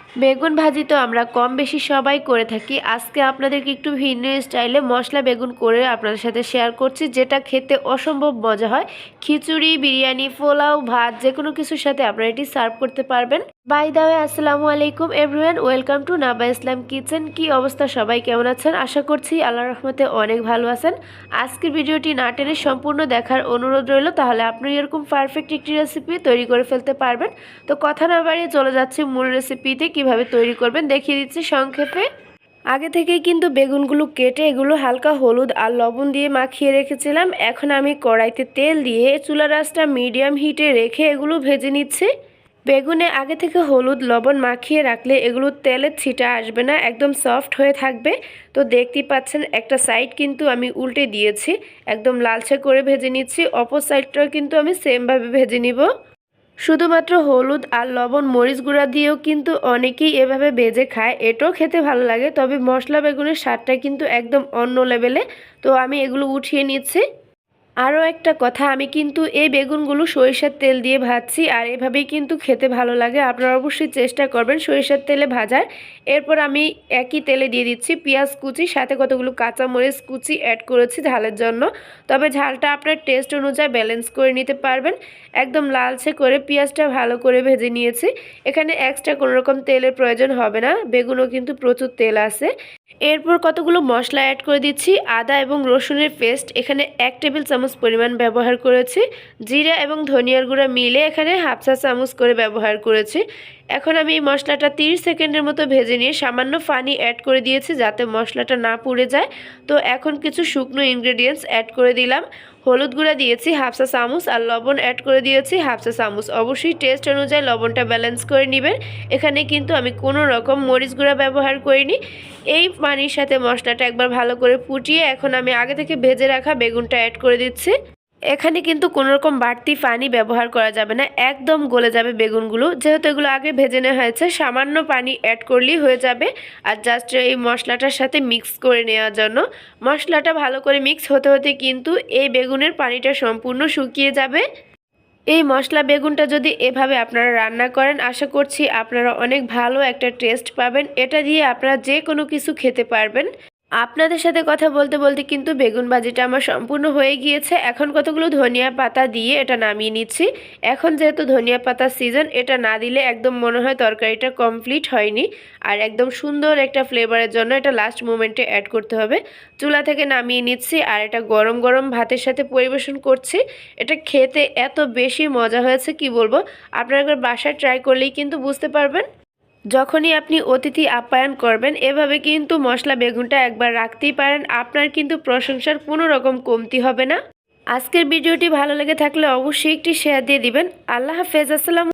বেগুন ভাজি তো আমরা কম বেশি সবাই করে থাকি। আজকে আপনাদেরকে একটু ভিন্ন স্টাইলে মশলা বেগুন করে আপনাদের সাথে শেয়ার করছি, যেটা খেতে অসম্ভব মজা হয়। খিচুড়ি, বিরিয়ানি, পোলাও, ভাত যে কোনো কিছুর সাথে আপনারা এটি সার্ভ করতে পারবেন। বাই দ্য ওয়ে, আসসালামু আলাইকুম everyone, welcome to Naba Islam kitchen. কি অবস্থা, সবাই কেমন আছেন? আশা করছি আল্লাহর রহমতে অনেক ভালো আছেন। আজকের ভিডিওটি না টেনে সম্পূর্ণ দেখার অনুরোধ রইল, তাহলে আপনি এরকম পারফেক্ট একটি রেসিপি তৈরি করে ফেলতে পারবেন। তো কথা না বাড়িয়ে চলে যাচ্ছে মূল রেসিপিতে, কিভাবে তৈরি করবেন দেখিয়ে দিচ্ছি সংক্ষেপে। আগে থেকেই কিন্তু বেগুনগুলো কেটে এগুলো হালকা হলুদ আর লবণ দিয়ে মাখিয়ে রেখেছিলাম। এখন আমি কড়াইতে তেল দিয়ে চুলার আঁচটা মিডিয়াম হিটে রেখে এগুলো ভেজে নিচ্ছি। বেগুনে আগে থেকে হলুদ লবণ মাখিয়ে রাখলে এগুলো তেলের ছিটা আসবে না, একদম সফট হয়ে থাকবে। তো দেখতেই পাচ্ছেন একটা সাইড কিন্তু আমি উল্টে দিয়েছি, একদম লালচে করে ভেজে নিচ্ছি। অপর সাইডটাও কিন্তু আমি সেমভাবে ভেজে নিব। শুধুমাত্র হলুদ আর লবণ মরিচ গুঁড়া দিয়েও কিন্তু অনেকেই এভাবে ভেজে খায়, এটাও খেতে ভালো লাগে। তবে মশলা বেগুনের স্বাদটা কিন্তু একদম অন্য লেভেলে। তো আমি এগুলো উঠিয়ে নিচ্ছি। আরও একটা কথা, আমি কিন্তু এই বেগুনগুলো সরিষার তেল দিয়ে ভাজছি, আর এভাবেই কিন্তু খেতে ভালো লাগে। আপনারা অবশ্যই চেষ্টা করবেন সরিষার তেলে ভাজার। এরপর আমি একই তেলে দিয়ে দিচ্ছি পেঁয়াজ কুচি, সাথে কতগুলো কাঁচামরিচ কুচি অ্যাড করেছি ঝালের জন্য। তবে ঝালটা আপনার টেস্ট অনুযায়ী ব্যালেন্স করে নিতে পারবেন। একদম লালচে করে পেঁয়াজটা ভালো করে ভেজে নিয়েছি। এখানে এক্সট্রা কোনো রকম তেলের প্রয়োজন হবে না, বেগুনও কিন্তু প্রচুর তেল আছে। এরপর কতগুলো মশলা অ্যাড করে দিচ্ছি। আদা এবং রসুনের পেস্ট এখানে 1 টেবিল চামচ পরিমাণ ব্যবহার করেছি। জিরা এবং ধনিয়ার গুঁড়া মিলে এখানে হাফ চা চামচ করে ব্যবহার করেছি। এখন আমি এই মশলাটা 30 সেকেন্ডের মতো ভেজে নিয়ে সামান্য পানি অ্যাড করে দিয়েছি, যাতে মশলাটা না পুড়ে যায়। তো এখন কিছু শুকনো ইনগ্রেডিয়েন্টস অ্যাড করে দিলাম। হলুদ গুঁড়া দিয়েছি হাফ চা চামচ, আর লবণ অ্যাড করে দিয়েছি হাফ চা চামচ। অবশ্যই টেস্ট অনুযায়ী লবণটা ব্যালেন্স করে নেবেন। এখানে কিন্তু আমি কোনো রকম মরিচ গুঁড়া ব্যবহার করিনি। এই পানির সাথে মশলাটা একবার ভালো করে ফুটিয়ে এখন আমি আগে থেকে ভেজে রাখা বেগুনটা অ্যাড করে দিচ্ছি। এখানে কিন্তু কোনো রকম বাড়তি পানি ব্যবহার করা যাবে না, একদম গলে যাবে বেগুনগুলো। যেহেতু এগুলো আগে ভেজে নেওয়া হয়েছে, সামান্য পানি অ্যাড করলেই হয়ে যাবে। আর জাস্ট এই মশলাটার সাথে মিক্স করে নেওয়ার জন্য, মশলাটা ভালো করে মিক্স হতে হতে কিন্তু এই বেগুনের পানিটা সম্পূর্ণ শুকিয়ে যাবে। এই মশলা বেগুনটা যদি এভাবে আপনারা রান্না করেন, আশা করছি আপনারা অনেক ভালো একটা টেস্ট পাবেন। এটা দিয়ে আপনারা যে কোনো কিছু খেতে পারবেন। আপনাদের সাথে কথা বলতে বলতে কিন্তু বেগুন ভাজিটা আমার সম্পূর্ণ হয়ে গিয়েছে। এখন কতগুলো ধনিয়া পাতা দিয়ে এটা নামিয়ে নিচ্ছি। এখন যেহেতু ধনিয়া পাতার সিজন, এটা না দিলে একদম মনে হয় তরকারিটা কমপ্লিট হয়নি। আর একদম সুন্দর একটা ফ্লেভারের জন্য এটা লাস্ট মোমেন্টে অ্যাড করতে হবে। চুলা থেকে নামিয়ে নিচ্ছি, আর এটা গরম গরম ভাতের সাথে পরিবেশন করছি। এটা খেতে এত বেশি মজা হয়েছে কি বলবো। আপনারা একবার বাসায় ট্রাই করলেই কিন্তু বুঝতে পারবেন। যখনই আপনি অতিথি আপ্যায়ন করবেন, এভাবে কিন্তু মশলা বেগুনটা একবার রাখতেই পারেন, আপনার কিন্তু প্রশংসার কোনো রকম কমতি হবে না। আজকের ভিডিওটি ভালো লেগে থাকলে অবশ্যই একটি শেয়ার দিয়ে দিবেন। আল্লাহ হাফেজ, আসসালামু